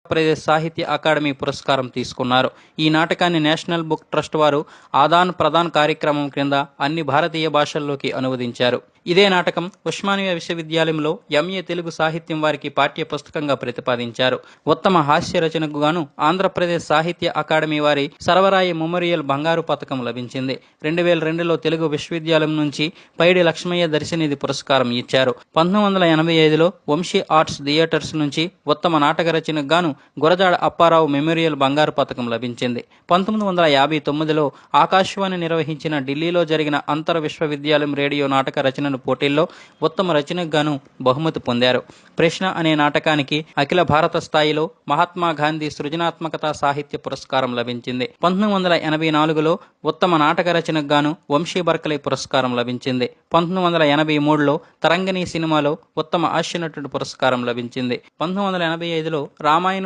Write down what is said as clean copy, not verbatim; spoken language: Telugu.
ఆంధ్రప్రదేశ్ సాహిత్య అకాడమీ పురస్కారం తీసుకున్నారు. ఈ నాటకాన్ని నేషనల్ బుక్ ట్రస్ట్ వారు ఆదాన్ ప్రదాన్ కార్యక్రమం క్రింద అన్ని భారతీయ భాషల్లోకి అనువదించారు. ఇదే నాటకం ఉస్మానియా విశ్వవిద్యాలయంలో ఎంఏ తెలుగు సాహిత్యం వారికి పాఠ్య పుస్తకంగా ప్రతిపాదించారు. ఉత్తమ హాస్య రచనకు గాను ఆంధ్రప్రదేశ్ సాహిత్య అకాడమీ వారి సర్వరాయ మెమోరియల్ బంగారు పథకం లభించింది. 2002లో తెలుగు విశ్వవిద్యాలయం నుంచి పైడి లక్ష్మయ్య దర్శనిధి పురస్కారం ఇచ్చారు. 1985లో వంశీ ఆర్ట్స్ థియేటర్స్ నుంచి ఉత్తమ నాటక రచనకు గాను గురజాడ అప్పారావు మెమోరియల్ బంగారు పథకం లభించింది. 1959లో ఆకాశవాణి నిర్వహించిన ఢిల్లీలో జరిగిన అంతర్ విశ్వవిద్యాలయం రేడియో నాటక రచన పోటీల్లో ఉత్తమ రచనకు గాను బహుమతి పొందారు. ప్రశ్న అనే నాటకానికి అఖిల భారత స్థాయిలో మహాత్మా గాంధీ సృజనాత్మకత సాహిత్య పురస్కారం లభించింది. 1984లో ఉత్తమ నాటక రచనకు గాను వంశీ బర్కలే పురస్కారం లభించింది. 1983లో తరంగిణి సినిమాలో ఉత్తమ హాస్య నటుడు పురస్కారం లభించింది. 1985లో రామాయణంలో